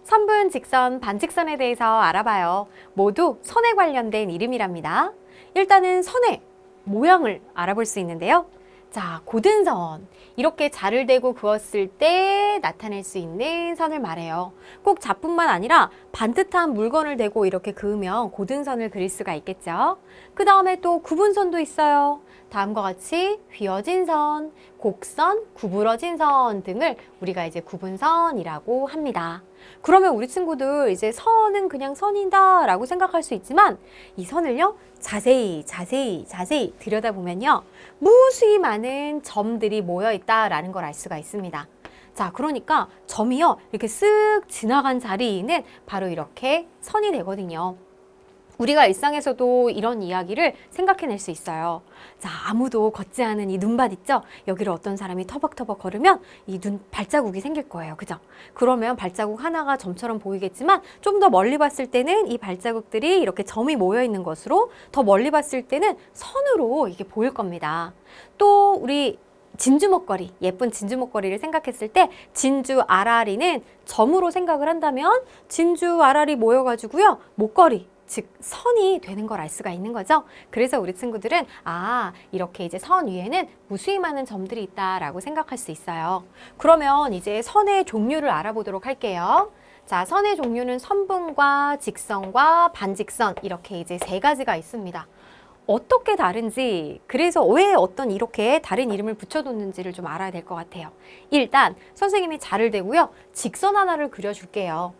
선분, 직선, 반직선에 대해서 알아봐요. 모두 선에 관련된 이름이랍니다. 일단은 선의 모양을 알아볼 수 있는데요. 자, 고든선. 이렇게 자를 대고 그었을 때 나타낼 수 있는 선을 말해요. 꼭 자뿐만 아니라 반듯한 물건을 대고 이렇게 그으면 고든선을 그릴 수가 있겠죠. 그 다음에 또 구분선도 있어요. 다음과 같이 휘어진 선, 곡선, 구부러진 선 등을 우리가 이제 구분선이라고 합니다. 그러면 우리 친구들 이제 선은 그냥 선이다 라고 생각할 수 있지만 이 선을요 자세히 들여다보면요 무수히 많은 점들이 모여 있다라는 걸 알 수가 있습니다. 자, 그러니까 점이요 이렇게 쓱 지나간 자리는 바로 이렇게 선이 되거든요. 우리가 일상에서도 이런 이야기를 생각해낼 수 있어요. 자, 아무도 걷지 않은 이 눈밭 있죠? 여기를 어떤 사람이 터벅터벅 걸으면 이 발자국이 생길 거예요. 그죠? 그러면 발자국 하나가 점처럼 보이겠지만 좀 더 멀리 봤을 때는 이 발자국들이 이렇게 점이 모여 있는 것으로 더 멀리 봤을 때는 선으로 이게 보일 겁니다. 또 우리 진주 목걸이, 예쁜 진주 목걸이를 생각했을 때 진주 알알이는 점으로 생각을 한다면 진주 알알이 모여가지고요 목걸이 즉 선이 되는 걸 알 수가 있는 거죠. 그래서 우리 친구들은 이렇게 이제 선 위에는 무수히 많은 점들이 있다라고 생각할 수 있어요. 그러면 이제 선의 종류를 알아보도록 할게요. 자, 선의 종류는 선분과 직선과 반직선 이렇게 이제 세 가지가 있습니다. 어떻게 다른지, 그래서 왜 어떤 이렇게 다른 이름을 붙여뒀는지를 좀 알아야 될 것 같아요. 일단 선생님이 자를 대고요 직선 하나를 그려줄게요.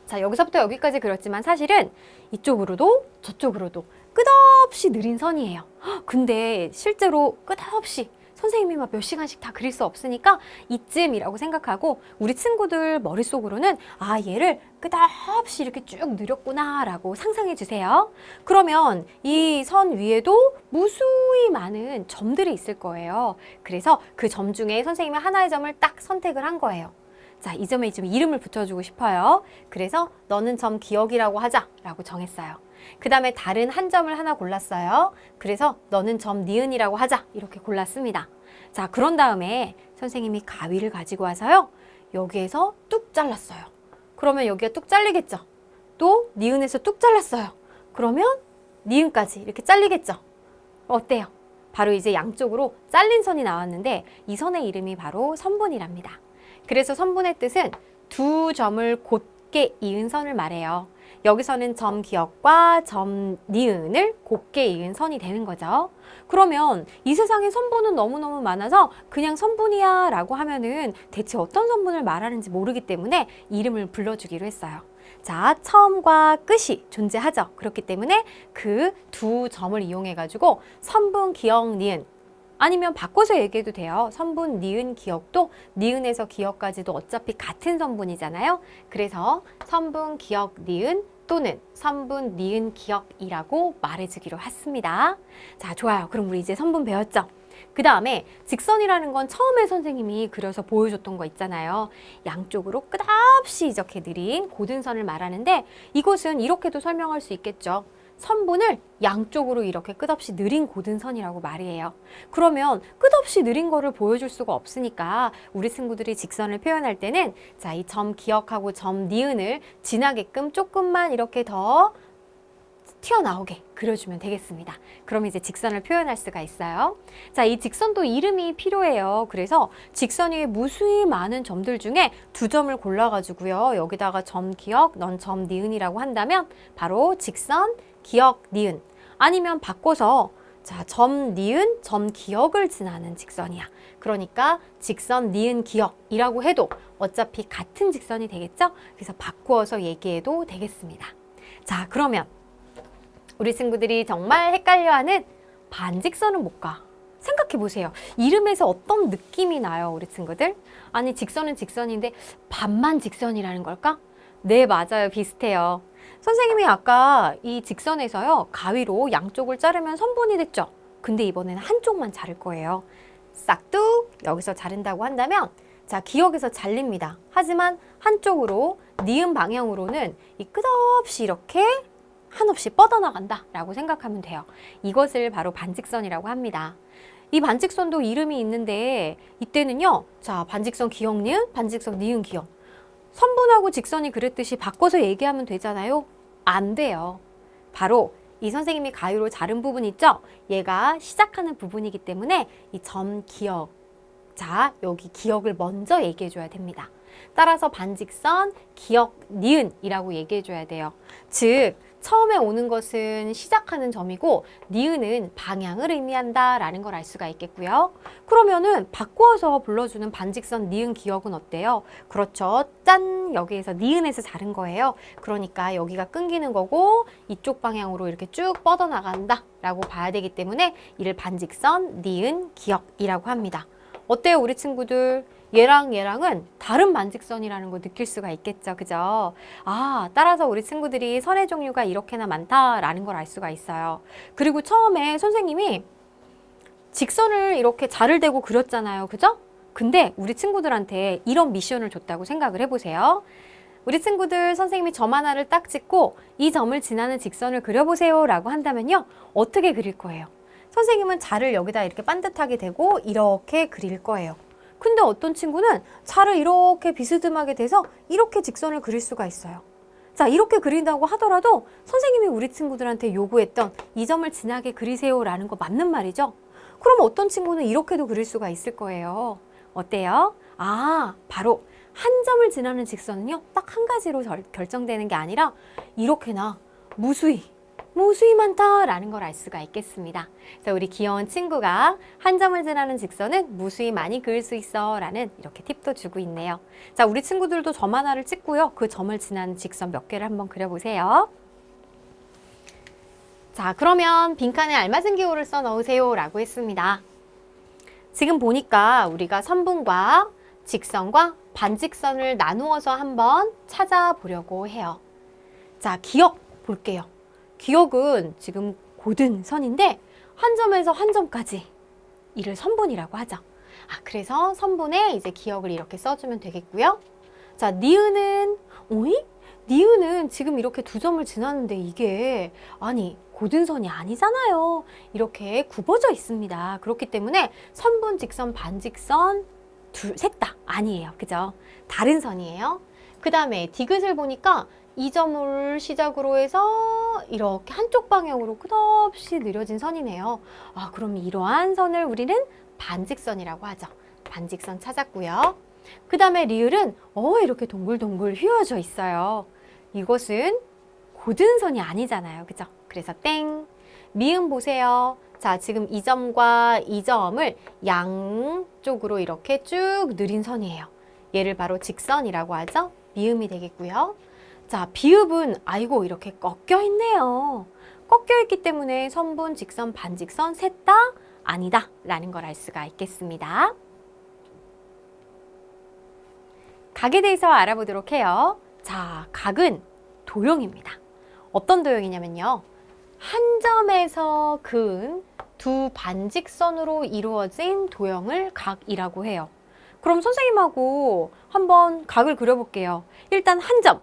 자, 여기서부터 여기까지 그렸지만 사실은 이쪽으로도 저쪽으로도 끝없이 느린 선이에요. 근데 실제로 끝없이 선생님이 막 몇 시간씩 다 그릴 수 없으니까 이쯤이라고 생각하고 우리 친구들 머릿속으로는 얘를 끝없이 이렇게 쭉 느렸구나 라고 상상해 주세요. 그러면 이 선 위에도 무수히 많은 점들이 있을 거예요. 그래서 그 점 중에 선생님이 하나의 점을 딱 선택을 한 거예요. 자, 이 점에 좀 이름을 붙여주고 싶어요. 그래서 너는 점 기억이라고 하자라고 정했어요. 그 다음에 다른 한 점을 하나 골랐어요. 그래서 너는 점 니은이라고 하자 이렇게 골랐습니다. 자, 그런 다음에 선생님이 가위를 가지고 와서요. 여기에서 뚝 잘랐어요. 그러면 여기가 뚝 잘리겠죠. 또 니은에서 뚝 잘랐어요. 그러면 니은까지 이렇게 잘리겠죠. 어때요? 바로 이제 양쪽으로 잘린 선이 나왔는데 이 선의 이름이 바로 선분이랍니다. 그래서 선분의 뜻은 두 점을 곧게 이은 선을 말해요. 여기서는 점 기억과 점 니은을 곧게 이은 선이 되는 거죠. 그러면 이 세상에 선분은 너무너무 많아서 그냥 선분이야 라고 하면은 대체 어떤 선분을 말하는지 모르기 때문에 이름을 불러주기로 했어요. 자, 처음과 끝이 존재하죠. 그렇기 때문에 그 두 점을 이용해 가지고 선분, 기억, 니은 아니면 바꿔서 얘기해도 돼요. 선분, 니은, 기억도 니은에서 기억까지도 어차피 같은 선분이잖아요. 그래서 선분, 기억, 니은 또는 선분, 니은, 기억이라고 말해주기로 했습니다. 자, 좋아요. 그럼 우리 이제 선분 배웠죠? 그 다음에 직선이라는 건 처음에 선생님이 그려서 보여줬던 거 있잖아요. 양쪽으로 끝없이 이렇게 느린 고든선을 말하는데 이것은 이렇게도 설명할 수 있겠죠. 선분을 양쪽으로 이렇게 끝없이 느린 고든선이라고 말이에요. 그러면 끝없이 느린 거를 보여줄 수가 없으니까 우리 친구들이 직선을 표현할 때는 자, 이 점 기억하고 점 니은을 지나게끔 조금만 이렇게 더 튀어나오게 그려주면 되겠습니다. 그럼 이제 직선을 표현할 수가 있어요. 자, 이 직선도 이름이 필요해요. 그래서 직선 위에 무수히 많은 점들 중에 두 점을 골라가지고요. 여기다가 점 기억, 넌 점 니은이라고 한다면 바로 직선, 기억, 니은 아니면 바꿔서 자, 점 니은, 점 기억을 지나는 직선이야. 그러니까 직선, 니은, 기억이라고 해도 어차피 같은 직선이 되겠죠? 그래서 바꾸어서 얘기해도 되겠습니다. 자, 그러면 우리 친구들이 정말 헷갈려하는 반직선은 뭘까? 생각해 보세요. 이름에서 어떤 느낌이 나요, 우리 친구들? 아니, 직선은 직선인데 반만 직선이라는 걸까? 네, 맞아요. 비슷해요. 선생님이 아까 이 직선에서요, 가위로 양쪽을 자르면 선분이 됐죠? 근데 이번에는 한쪽만 자를 거예요. 싹둑 여기서 자른다고 한다면 자, 기억에서 잘립니다. 하지만 한쪽으로 니은 방향으로는 이 끝없이 이렇게 한없이 뻗어나간다 라고 생각하면 돼요. 이것을 바로 반직선이라고 합니다. 이 반직선도 이름이 있는데 이때는요. 자, 반직선 기억 니은, 반직선 니은 기억. 선분하고 직선이 그랬듯이 바꿔서 얘기하면 되잖아요. 안 돼요. 바로 이 선생님이 가위로 자른 부분 있죠? 얘가 시작하는 부분이기 때문에 이 점 기억, 자, 여기 기억을 먼저 얘기해 줘야 됩니다. 따라서 반직선, 기억, 니은이라고 얘기해 줘야 돼요. 즉, 처음에 오는 것은 시작하는 점이고 니은은 방향을 의미한다 라는 걸 알 수가 있겠고요. 그러면은 바꾸어서 불러주는 반직선, 니은, 기억은 어때요? 그렇죠. 짠! 여기에서 니은에서 자른 거예요. 그러니까 여기가 끊기는 거고 이쪽 방향으로 이렇게 쭉 뻗어나간다 라고 봐야 되기 때문에 이를 반직선, 니은, 기억이라고 합니다. 어때요, 우리 친구들? 얘랑은 다른 반직선이라는 거 느낄 수가 있겠죠, 그죠? 아, 따라서 우리 친구들이 선의 종류가 이렇게나 많다라는 걸 알 수가 있어요. 그리고 처음에 선생님이 직선을 이렇게 자를 대고 그렸잖아요, 그죠? 근데 우리 친구들한테 이런 미션을 줬다고 생각을 해보세요. 우리 친구들 선생님이 점 하나를 딱 찍고 이 점을 지나는 직선을 그려보세요 라고 한다면요, 어떻게 그릴 거예요? 선생님은 자를 여기다 이렇게 반듯하게 대고 이렇게 그릴 거예요. 근데 어떤 친구는 자를 이렇게 비스듬하게 대서 이렇게 직선을 그릴 수가 있어요. 자, 이렇게 그린다고 하더라도 선생님이 우리 친구들한테 요구했던 이 점을 진하게 그리세요 라는 거 맞는 말이죠. 그럼 어떤 친구는 이렇게도 그릴 수가 있을 거예요. 어때요? 아, 바로 한 점을 지나는 직선은요, 딱 한 가지로 결정되는 게 아니라 이렇게나 무수히 많다라는 걸 알 수가 있겠습니다. 자, 우리 귀여운 친구가 한 점을 지나는 직선은 무수히 많이 그릴 수 있어 라는 이렇게 팁도 주고 있네요. 자, 우리 친구들도 점 하나를 찍고요. 그 점을 지나는 직선 몇 개를 한번 그려보세요. 자, 그러면 빈칸에 알맞은 기호를 써 넣으세요 라고 했습니다. 지금 보니까 우리가 선분과 직선과 반직선을 나누어서 한번 찾아보려고 해요. 자, 기억 볼게요. 기억은 지금 고든 선인데 한 점에서 한 점까지 이를 선분이라고 하죠. 아, 그래서 선분에 이제 기억을 이렇게 써주면 되겠고요. 자, 니은은 니은은 지금 이렇게 두 점을 지나는데 이게 아니 고든 선이 아니잖아요. 이렇게 굽어져 있습니다. 그렇기 때문에 선분, 직선, 반직선 셋 다 아니에요. 그죠? 다른 선이에요. 그 다음에 디귿을 보니까 이 점을 시작으로 해서 이렇게 한쪽 방향으로 끝없이 느려진 선이네요. 아, 그럼 이러한 선을 우리는 반직선이라고 하죠. 반직선 찾았고요. 그 다음에 리을은 이렇게 동글동글 휘어져 있어요. 이것은 고든 선이 아니잖아요. 그죠? 그래서 땡. 미음 보세요. 자, 지금 이 점과 이 점을 양쪽으로 이렇게 쭉 느린 선이에요. 얘를 바로 직선이라고 하죠. 미음이 되겠고요. 자, 비읍은 아이고 이렇게 꺾여 있네요. 꺾여 있기 때문에 선분, 직선, 반직선 셋 다 아니다 라는 걸 알 수가 있겠습니다. 각에 대해서 알아보도록 해요. 자, 각은 도형입니다. 어떤 도형이냐면요, 한 점에서 그은 두 반직선으로 이루어진 도형을 각이라고 해요. 그럼 선생님하고 한번 각을 그려볼게요. 일단 한 점.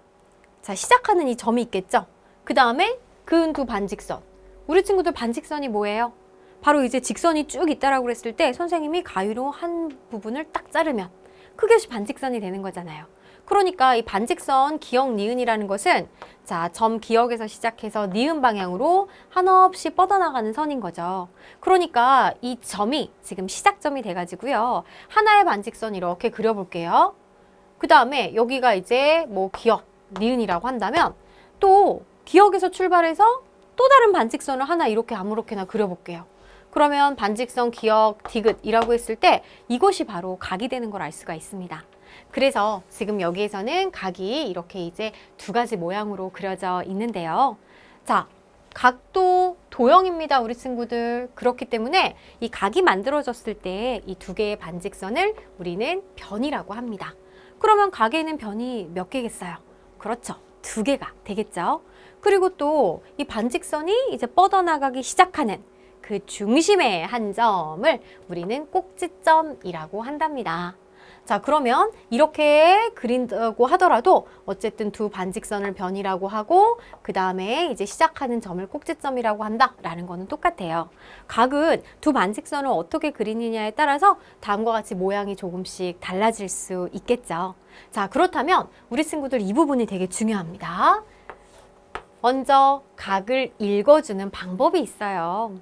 자, 시작하는 이 점이 있겠죠? 그 다음에 그은 두 반직선. 우리 친구들 반직선이 뭐예요? 바로 이제 직선이 쭉 있다라고 그랬을 때 선생님이 가위로 한 부분을 딱 자르면 그것이 반직선이 되는 거잖아요. 그러니까 이 반직선 기억 니은이라는 것은 자, 점 기억에서 시작해서 니은 방향으로 한없이 뻗어나가는 선인 거죠. 그러니까 이 점이 지금 시작점이 돼가지고요. 하나의 반직선 이렇게 그려볼게요. 그 다음에 여기가 이제 뭐 기억 니은이라고 한다면 또 기억에서 출발해서 또 다른 반직선을 하나 이렇게 아무렇게나 그려볼게요. 그러면 반직선, 기억, 디귿이라고 했을 때 이것이 바로 각이 되는 걸 알 수가 있습니다. 그래서 지금 여기에서는 각이 이렇게 이제 두 가지 모양으로 그려져 있는데요. 자, 각도 도형입니다, 우리 친구들. 그렇기 때문에 이 각이 만들어졌을 때 이 두 개의 반직선을 우리는 변이라고 합니다. 그러면 각에는 변이 몇 개겠어요? 그렇죠. 두 개가 되겠죠. 그리고 또 이 반직선이 이제 뻗어나가기 시작하는 그 중심의 한 점을 우리는 꼭지점이라고 한답니다. 자, 그러면 이렇게 그린다고 하더라도 어쨌든 두 반직선을 변이라고 하고 그 다음에 이제 시작하는 점을 꼭지점이라고 한다라는 거는 똑같아요. 각은 두 반직선을 어떻게 그리느냐에 따라서 다음과 같이 모양이 조금씩 달라질 수 있겠죠. 자, 그렇다면 우리 친구들 이 부분이 되게 중요합니다. 먼저 각을 읽어주는 방법이 있어요.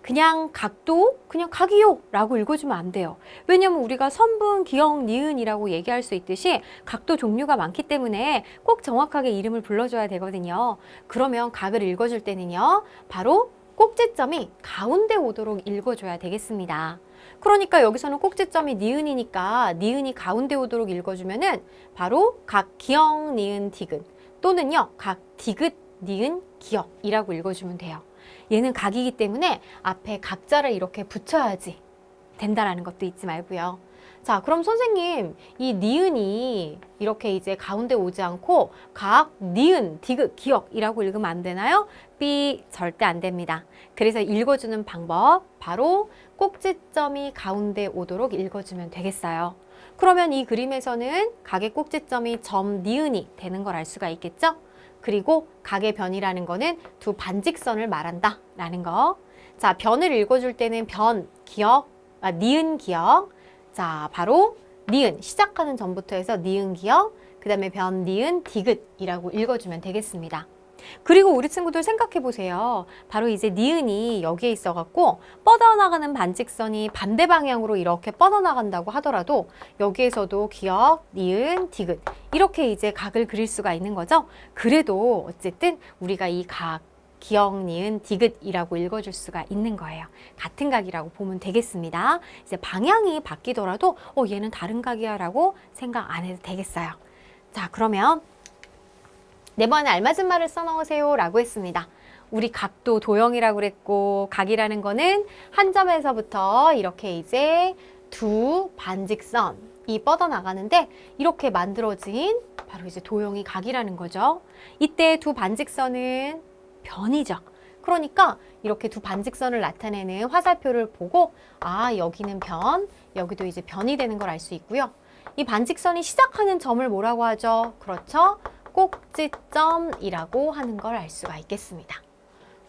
그냥 각도, 그냥 각이요 라고 읽어주면 안 돼요. 왜냐면 우리가 선분, 기역, 니은이라고 얘기할 수 있듯이 각도 종류가 많기 때문에 꼭 정확하게 이름을 불러줘야 되거든요. 그러면 각을 읽어줄 때는요, 바로 꼭지점이 가운데 오도록 읽어줘야 되겠습니다. 그러니까 여기서는 꼭지점이 니은이니까 니은이 가운데 오도록 읽어주면은 바로 각 기역, 니은, 디귿 또는요, 각 디귿, 니은, 기역이라고 읽어주면 돼요. 얘는 각이기 때문에 앞에 각자를 이렇게 붙여야지 된다라는 것도 잊지 말고요. 자, 그럼 선생님, 이 니은이 이렇게 이제 가운데 오지 않고 각, 니은, 디귿, 기역이라고 읽으면 안 되나요? 삐, 절대 안 됩니다. 그래서 읽어주는 방법, 바로 꼭지점이 가운데 오도록 읽어주면 되겠어요. 그러면 이 그림에서는 각의 꼭지점이 점, 니은이 되는 걸 알 수가 있겠죠? 그리고 각의 변이라는 거는 두 반직선을 말한다 라는 거. 자, 변을 읽어줄 때는 변, 기역, 니은, 기역. 자, 바로 니은, 시작하는 전부터 해서 니은, 기역, 그 다음에 변, 니은, 디귿이라고 읽어주면 되겠습니다. 그리고 우리 친구들 생각해 보세요. 바로 이제 니은이 여기에 있어갖고 뻗어나가는 반직선이 반대 방향으로 이렇게 뻗어나간다고 하더라도 여기에서도 기역, 니은, 디귿 이렇게 이제 각을 그릴 수가 있는 거죠. 그래도 어쨌든 우리가 이 각, 기역, 니은, 디귿이라고 읽어줄 수가 있는 거예요. 같은 각이라고 보면 되겠습니다. 이제 방향이 바뀌더라도 얘는 다른 각이야 라고 생각 안 해도 되겠어요. 자, 그러면 네 번에 알맞은 말을 써넣으세요 라고 했습니다. 우리 각도 도형이라고 그랬고 각이라는 거는 한 점에서부터 이렇게 이제 두 반직선이 뻗어나가는데 이렇게 만들어진 바로 이제 도형이 각이라는 거죠. 이때 두 반직선은 변이죠. 그러니까 이렇게 두 반직선을 나타내는 화살표를 보고 아, 여기는 변, 여기도 이제 변이 되는 걸 알 수 있고요. 이 반직선이 시작하는 점을 뭐라고 하죠? 그렇죠? 꼭지점이라고 하는 걸 알 수가 있겠습니다.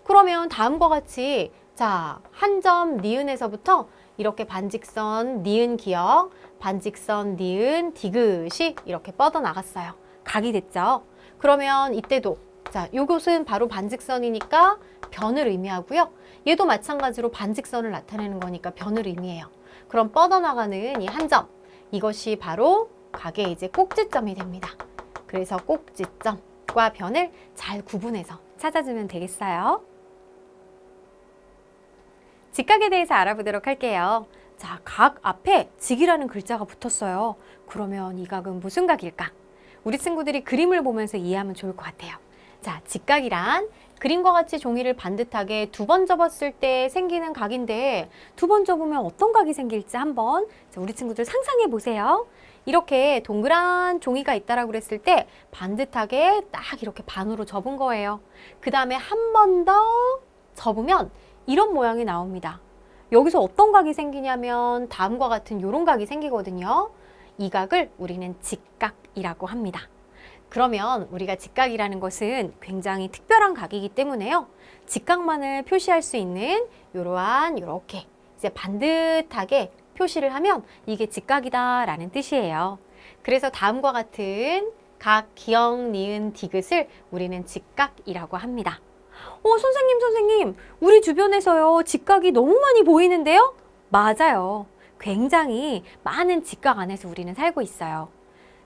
그러면 다음과 같이 자, 한 점 니은에서부터 이렇게 반직선 니은 기역, 반직선 니은 디귿이 이렇게 뻗어나갔어요. 각이 됐죠? 그러면 이때도 자, 요것은 바로 반직선이니까 변을 의미하고요. 얘도 마찬가지로 반직선을 나타내는 거니까 변을 의미해요. 그럼 뻗어나가는 이 한 점, 이것이 바로 각의 이제 꼭지점이 됩니다. 그래서 꼭지점과 변을 잘 구분해서 찾아주면 되겠어요. 직각에 대해서 알아보도록 할게요. 자, 각 앞에 직이라는 글자가 붙었어요. 그러면 이 각은 무슨 각일까? 우리 친구들이 그림을 보면서 이해하면 좋을 것 같아요. 자, 직각이란 그림과 같이 종이를 반듯하게 두 번 접었을 때 생기는 각인데 두 번 접으면 어떤 각이 생길지 한번 우리 친구들 상상해 보세요. 이렇게 동그란 종이가 있다라고 그랬을 때 반듯하게 딱 이렇게 반으로 접은 거예요. 그 다음에 한 번 더 접으면 이런 모양이 나옵니다. 여기서 어떤 각이 생기냐면 다음과 같은 이런 각이 생기거든요. 이 각을 우리는 직각이라고 합니다. 그러면 우리가 직각이라는 것은 굉장히 특별한 각이기 때문에요. 직각만을 표시할 수 있는 이러한 이렇게 이제 반듯하게 표시를 하면 이게 직각이다라는 뜻이에요. 그래서 다음과 같은 각, 기역, 니은, 디귿을 우리는 직각이라고 합니다. 선생님, 우리 주변에서요, 직각이 너무 많이 보이는데요? 맞아요. 굉장히 많은 직각 안에서 우리는 살고 있어요.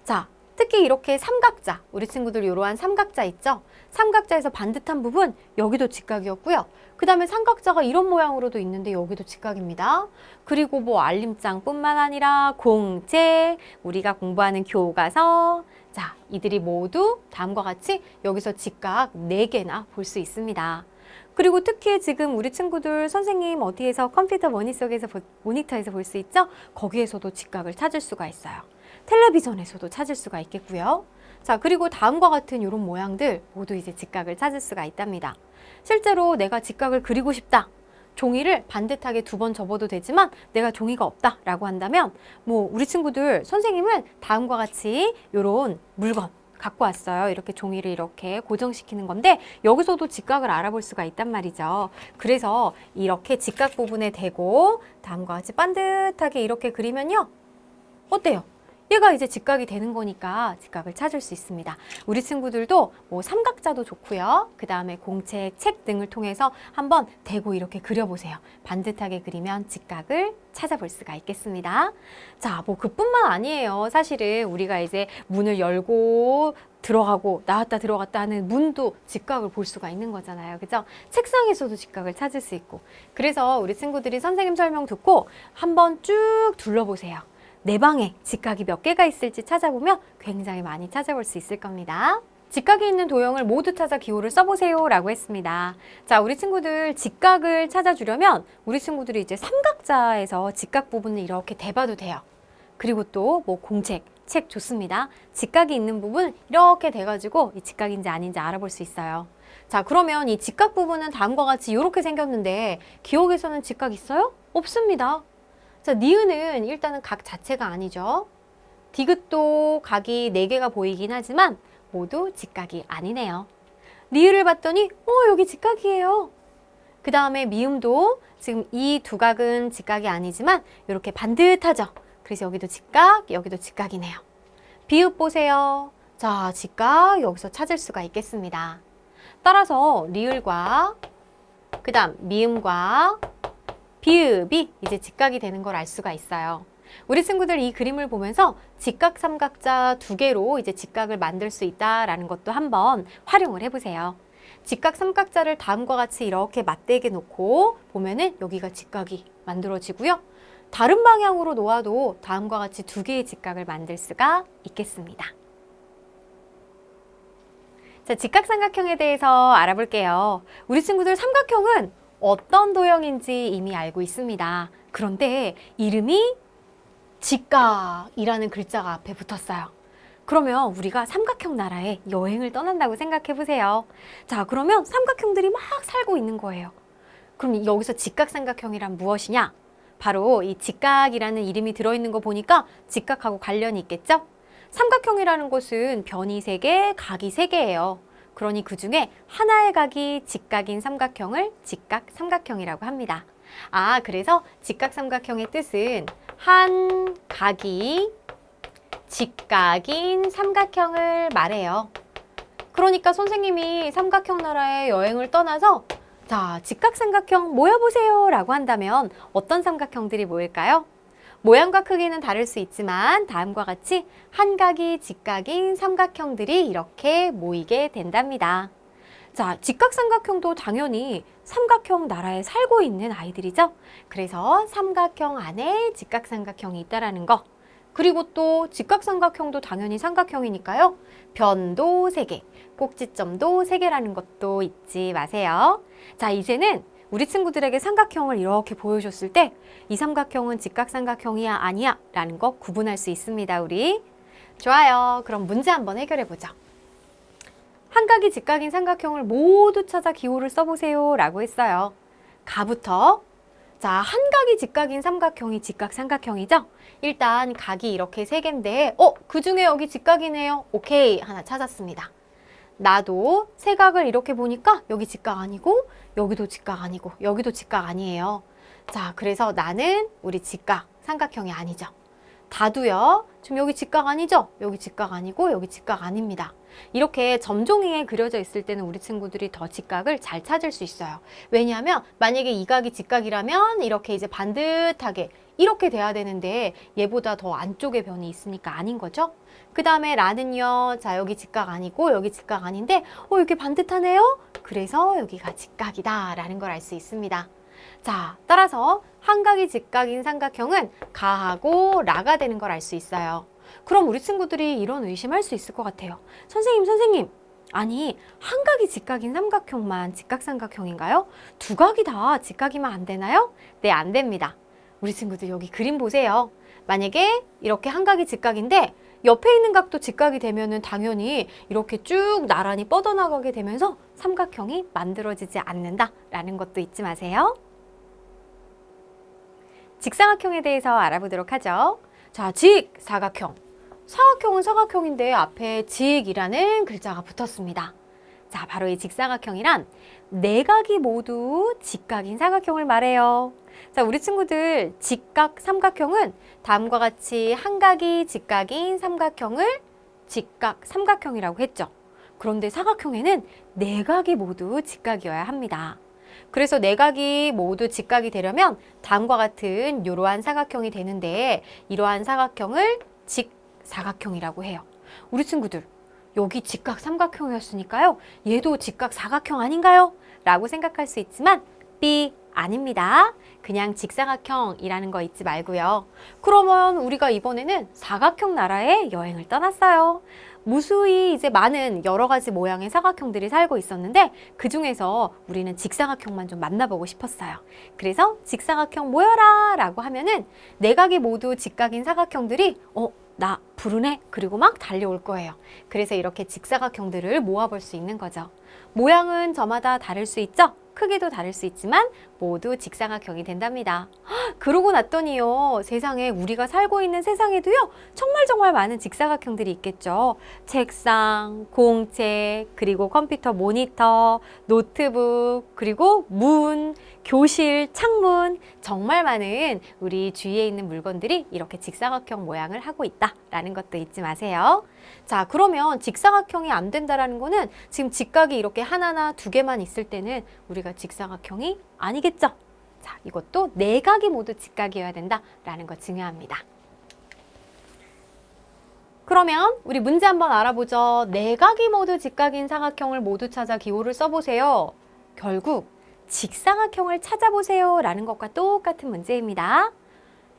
자, 특히 이렇게 삼각자, 우리 친구들 이러한 삼각자 있죠? 삼각자에서 반듯한 부분, 여기도 직각이었고요. 그 다음에 삼각자가 이런 모양으로도 있는데 여기도 직각입니다. 그리고 뭐 알림장뿐만 아니라 공책, 우리가 공부하는 교과서, 자, 이들이 모두 다음과 같이 여기서 직각 4개나 볼 수 있습니다. 그리고 특히 지금 우리 친구들 선생님 어디에서 컴퓨터 모니터에서 볼 수 있죠? 거기에서도 직각을 찾을 수가 있어요. 텔레비전에서도 찾을 수가 있겠고요. 자, 그리고 다음과 같은 이런 모양들 모두 이제 직각을 찾을 수가 있답니다. 실제로 내가 직각을 그리고 싶다. 종이를 반듯하게 2번 접어도 되지만 내가 종이가 없다라고 한다면 뭐 우리 친구들 선생님은 다음과 같이 이런 물건 갖고 왔어요. 이렇게 종이를 이렇게 고정시키는 건데 여기서도 직각을 알아볼 수가 있단 말이죠. 그래서 이렇게 직각 부분에 대고 다음과 같이 반듯하게 이렇게 그리면요. 어때요? 얘가 이제 직각이 되는 거니까 직각을 찾을 수 있습니다. 우리 친구들도 뭐 삼각자도 좋고요. 그 다음에 공책, 책 등을 통해서 한번 대고 이렇게 그려보세요. 반듯하게 그리면 직각을 찾아볼 수가 있겠습니다. 자, 뭐 그뿐만 아니에요. 사실은 우리가 이제 문을 열고 들어가고 나왔다 들어갔다 하는 문도 직각을 볼 수가 있는 거잖아요. 그죠? 책상에서도 직각을 찾을 수 있고. 그래서 우리 친구들이 선생님 설명 듣고 한번 쭉 둘러보세요. 내 방에 직각이 몇 개가 있을지 찾아보면 굉장히 많이 찾아볼 수 있을 겁니다. 직각이 있는 도형을 모두 찾아 기호를 써보세요 라고 했습니다. 자, 우리 친구들 직각을 찾아주려면 우리 친구들이 이제 삼각자에서 직각 부분을 이렇게 대봐도 돼요. 그리고 또 뭐 공책, 책 좋습니다. 직각이 있는 부분 이렇게 대가지고 이 직각인지 아닌지 알아볼 수 있어요. 자, 그러면 이 직각 부분은 다음과 같이 이렇게 생겼는데 기억에서는 직각 있어요? 없습니다. 자, 니은은 일단은 각 자체가 아니죠. 디귿도 각이 4개가 보이긴 하지만 모두 직각이 아니네요. 리을을 봤더니 여기 직각이에요. 그 다음에 미음도 지금 이 두 각은 직각이 아니지만 이렇게 반듯하죠. 그래서 여기도 직각, 여기도 직각이네요. 비읍 보세요. 자, 직각 여기서 찾을 수가 있겠습니다. 따라서 리을과 그 다음 미음과 비읍이 이제 직각이 되는 걸 알 수가 있어요. 우리 친구들 이 그림을 보면서 직각 삼각자 2개로 이제 직각을 만들 수 있다라는 것도 한번 활용을 해보세요. 직각 삼각자를 다음과 같이 이렇게 맞대게 놓고 보면은 여기가 직각이 만들어지고요. 다른 방향으로 놓아도 다음과 같이 2개의 직각을 만들 수가 있겠습니다. 자, 직각삼각형에 대해서 알아볼게요. 우리 친구들 삼각형은 어떤 도형인지 이미 알고 있습니다. 그런데 이름이 직각이라는 글자가 앞에 붙었어요. 그러면 우리가 삼각형 나라에 여행을 떠난다고 생각해 보세요. 자, 그러면 삼각형들이 막 살고 있는 거예요. 그럼 여기서 직각삼각형이란 무엇이냐? 바로 이 직각이라는 이름이 들어있는 거 보니까 직각하고 관련이 있겠죠? 삼각형이라는 것은 변이 3개, 각이 3개예요. 그러니 그 중에 하나의 각이 직각인 삼각형을 직각삼각형이라고 합니다. 아, 그래서 직각삼각형의 뜻은 한 각이 직각인 삼각형을 말해요. 그러니까 선생님이 삼각형 나라에 여행을 떠나서 자, 직각삼각형 모여보세요 라고 한다면 어떤 삼각형들이 모일까요? 모양과 크기는 다를 수 있지만 다음과 같이 한 각이 직각인 삼각형들이 이렇게 모이게 된답니다. 자, 직각삼각형도 당연히 삼각형 나라에 살고 있는 아이들이죠. 그래서 삼각형 안에 직각삼각형이 있다라는 거. 그리고 또 직각삼각형도 당연히 삼각형이니까요. 변도 3개, 꼭지점도 3개라는 것도 잊지 마세요. 자, 이제는 우리 친구들에게 삼각형을 이렇게 보여줬을 때 이 삼각형은 직각삼각형이야 아니야 라는 거 구분할 수 있습니다. 우리 좋아요. 그럼 문제 한번 해결해 보죠. 한 각이 직각인 삼각형을 모두 찾아 기호를 써보세요 라고 했어요. 가부터 자, 한 각이 직각인 삼각형이 직각삼각형이죠? 일단 각이 이렇게 3개인데 그 중에 여기 직각이네요. 오케이, 하나 찾았습니다. 나도 세 각을 이렇게 보니까 여기 직각 아니고 여기도 직각 아니고 여기도 직각 아니에요. 자, 그래서 나는 우리 직각 삼각형이 아니죠. 다도요. 지금 여기 직각 아니죠? 여기 직각 아니고 여기 직각 아닙니다. 이렇게 점종이에 그려져 있을 때는 우리 친구들이 더 직각을 잘 찾을 수 있어요. 왜냐하면 만약에 이 각이 직각이라면 이렇게 이제 반듯하게 이렇게 돼야 되는데 얘보다 더 안쪽에 변이 있으니까 아닌 거죠. 그 다음에 라는요. 자, 여기 직각 아니고 여기 직각 아닌데 이렇게 반듯하네요. 그래서 여기가 직각이다 라는 걸 알 수 있습니다. 자, 따라서 한 각이 직각인 삼각형은 가하고 라가 되는 걸 알 수 있어요. 그럼 우리 친구들이 이런 의심할 수 있을 것 같아요. 선생님, 아니 한 각이 직각인 삼각형만 직각삼각형인가요? 2각이 다 직각이면 안 되나요? 네, 안 됩니다. 우리 친구들 여기 그림 보세요. 만약에 이렇게 한 각이 직각인데 옆에 있는 각도 직각이 되면은 당연히 이렇게 쭉 나란히 뻗어나가게 되면서 삼각형이 만들어지지 않는다라는 것도 잊지 마세요. 직사각형에 대해서 알아보도록 하죠. 자, 직사각형. 사각형은 사각형인데 앞에 직이라는 글자가 붙었습니다. 자, 바로 이 직사각형이란 내각이 모두 직각인 사각형을 말해요. 자, 우리 친구들 직각 삼각형은 다음과 같이 한 각이 직각인 삼각형을 직각 삼각형이라고 했죠. 그런데 사각형에는 네 각이 모두 직각이어야 합니다. 그래서 네 각이 모두 직각이 되려면 다음과 같은 이러한 사각형이 되는데 이러한 사각형을 직사각형이라고 해요. 우리 친구들 여기 직각 삼각형이었으니까요. 얘도 직각 사각형 아닌가요? 라고 생각할 수 있지만 B 아닙니다. 그냥 직사각형이라는 거 잊지 말고요. 그러면 우리가 이번에는 사각형 나라에 여행을 떠났어요. 무수히 이제 많은 여러 가지 모양의 사각형들이 살고 있었는데 그 중에서 우리는 직사각형만 좀 만나보고 싶었어요. 그래서 직사각형 모여라 라고 하면은 내각이 모두 직각인 사각형들이 나 부르네? 그리고 막 달려올 거예요. 그래서 이렇게 직사각형들을 모아볼 수 있는 거죠. 모양은 저마다 다를 수 있죠? 크기도 다를 수 있지만 모두 직사각형이 된답니다. 그러고 났더니요. 세상에 우리가 살고 있는 세상에도요. 정말 많은 직사각형들이 있겠죠. 책상, 공책, 그리고 컴퓨터 모니터, 노트북, 그리고 문, 교실, 창문 정말 많은 우리 주위에 있는 물건들이 이렇게 직사각형 모양을 하고 있다라는 것도 잊지 마세요. 자, 그러면 직사각형이 안 된다라는 거는 지금 직각이 이렇게 하나나 두 개만 있을 때는 우리가 직사각형이 아니겠죠? 자, 이것도 네 각이 모두 직각이어야 된다라는 거 중요합니다. 그러면 우리 문제 한번 알아보죠. 네 각이 모두 직각인 사각형을 모두 찾아 기호를 써보세요. 결국 직사각형을 찾아보세요 라는 것과 똑같은 문제입니다.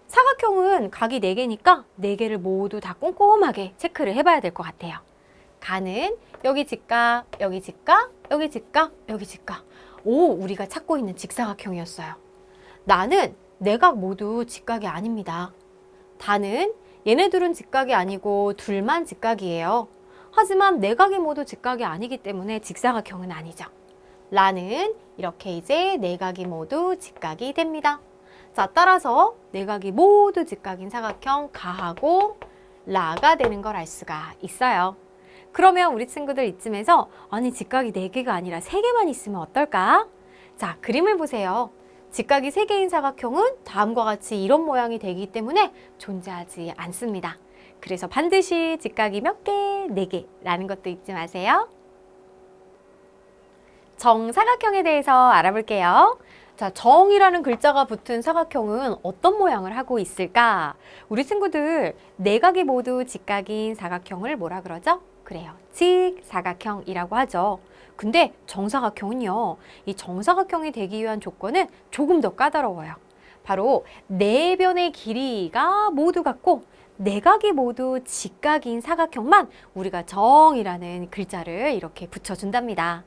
사각형은 각이 4개니까 4개를 모두 다 꼼꼼하게 체크를 해봐야 될 것 같아요. 가는 여기 직각, 여기 직각, 여기 직각, 여기 직각. 오, 우리가 찾고 있는 직사각형이었어요. 나는 4각 모두 직각이 아닙니다. 다는 얘네들은 직각이 아니고 둘만 직각이에요. 하지만 4각이 모두 직각이 아니기 때문에 직사각형은 아니죠. 라는 이렇게 이제 4각이 모두 직각이 됩니다. 자, 따라서 4각이 모두 직각인 사각형 가하고 라가 되는 걸 알 수가 있어요. 그러면 우리 친구들 이쯤에서 아니 직각이 4개가 아니라 3개만 있으면 어떨까? 자, 그림을 보세요. 직각이 3개인 사각형은 다음과 같이 이런 모양이 되기 때문에 존재하지 않습니다. 그래서 반드시 직각이 몇 개? 4개라는 것도 잊지 마세요. 정사각형에 대해서 알아볼게요. 자, 정이라는 글자가 붙은 사각형은 어떤 모양을 하고 있을까? 우리 친구들 4각이 모두 직각인 사각형을 뭐라 그러죠? 그래요. 직사각형이라고 하죠. 근데 정사각형은요. 이 정사각형이 되기 위한 조건은 조금 더 까다로워요. 바로 4변의 길이가 모두 같고 4각이 모두 직각인 사각형만 우리가 정이라는 글자를 이렇게 붙여준답니다.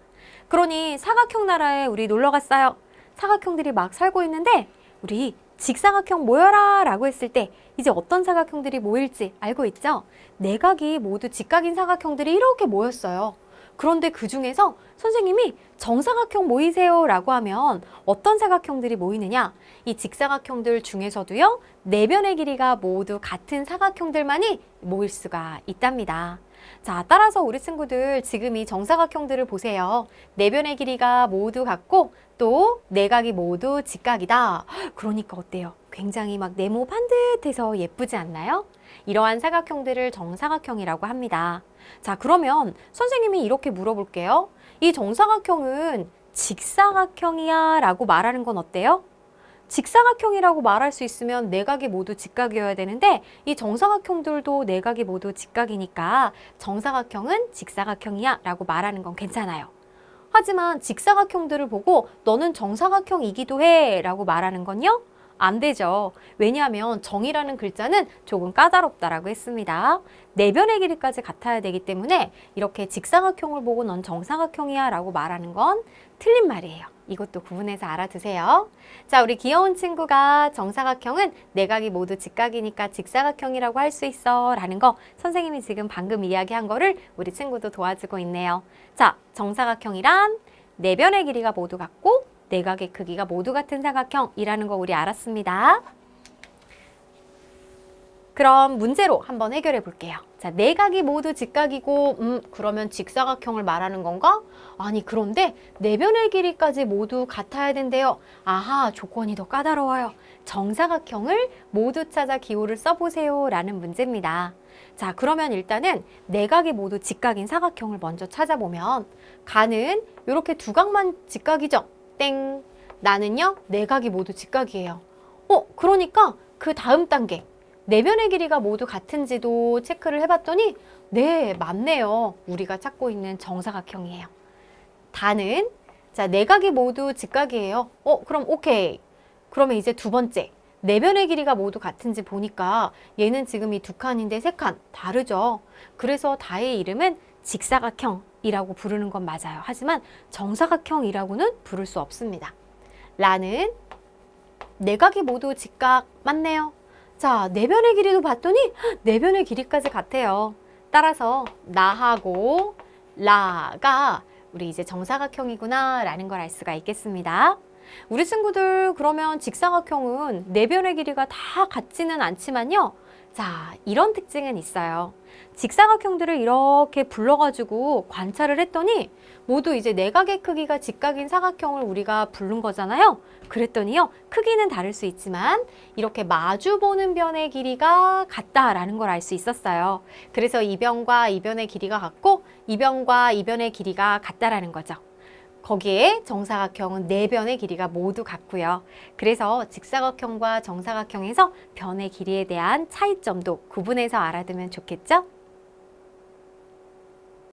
그러니 사각형 나라에 우리 놀러 갔어요. 사각형들이 막 살고 있는데 우리 직사각형 모여라 라고 했을 때 이제 어떤 사각형들이 모일지 알고 있죠? 4각이 모두 직각인 사각형들이 이렇게 모였어요. 그런데 그 중에서 선생님이 정사각형 모이세요 라고 하면 어떤 사각형들이 모이느냐? 이 직사각형들 중에서도요. 4변의 길이가 모두 같은 사각형들만이 모일 수가 있답니다. 자, 따라서 우리 친구들 지금 이 정사각형들을 보세요. 4변의 길이가 모두 같고 또 4각이 모두 직각이다. 그러니까 어때요? 굉장히 막 네모 반듯해서 예쁘지 않나요? 이러한 사각형들을 정사각형이라고 합니다. 자, 그러면 선생님이 이렇게 물어볼게요. 이 정사각형은 직사각형이야 라고 말하는 건 어때요? 직사각형이라고 말할 수 있으면 4각이 모두 직각이어야 되는데 이 정사각형들도 4각이 모두 직각이니까 정사각형은 직사각형이야 라고 말하는 건 괜찮아요. 하지만 직사각형들을 보고 너는 정사각형이기도 해 라고 말하는 건요? 안 되죠. 왜냐하면 정이라는 글자는 조금 까다롭다라고 했습니다. 4변의 길이까지 같아야 되기 때문에 이렇게 직사각형을 보고 넌 정사각형이야 라고 말하는 건 틀린 말이에요. 이것도 구분해서 알아두세요. 자, 우리 귀여운 친구가 정사각형은 4각이 모두 직각이니까 직사각형이라고 할 수 있어 라는 거 선생님이 지금 방금 이야기한 거를 우리 친구도 도와주고 있네요. 자, 정사각형이란 4변의 길이가 모두 같고 4각의 크기가 모두 같은 사각형이라는 거 우리 알았습니다. 그럼 문제로 한번 해결해 볼게요. 자, 내각이 모두 직각이고 그러면 직사각형을 말하는 건가? 아니, 그런데 내변의 길이까지 모두 같아야 된대요. 아하, 조건이 더 까다로워요. 정사각형을 모두 찾아 기호를 써보세요 라는 문제입니다. 자, 그러면 일단은 내각이 모두 직각인 사각형을 먼저 찾아보면 가는 이렇게 두 각만 직각이죠. 땡. 나는요, 내각이 모두 직각이에요. 그러니까 그 다음 단계 내변의 길이가 모두 같은지도 체크를 해봤더니 네, 맞네요. 우리가 찾고 있는 정사각형이에요. 다는 자, 내각이 모두 직각이에요. 그럼 오케이. 그러면 이제 두 번째 내변의 길이가 모두 같은지 보니까 얘는 지금 이 두 칸인데 세 칸 다르죠. 그래서 다의 이름은 직사각형이라고 부르는 건 맞아요. 하지만 정사각형이라고는 부를 수 없습니다. 라는 내각이 모두 직각 맞네요. 자, 내변의 길이도 봤더니 내변의 길이까지 같아요. 따라서 나하고 라가 우리 이제 정사각형이구나 라는 걸 알 수가 있겠습니다. 우리 친구들 그러면 직사각형은 내변의 길이가 다 같지는 않지만요. 자, 이런 특징은 있어요. 직사각형들을 이렇게 불러가지고 관찰을 했더니 모두 이제 내각의 크기가 직각인 사각형을 우리가 부른 거잖아요. 그랬더니요, 크기는 다를 수 있지만 이렇게 마주보는 변의 길이가 같다라는 걸 알 수 있었어요. 그래서 이 변과 이 변의 길이가 같고 이 변과 이 변의 길이가 같다라는 거죠. 거기에 정사각형은 네 변의 길이가 모두 같고요. 그래서 직사각형과 정사각형에서 변의 길이에 대한 차이점도 구분해서 알아두면 좋겠죠?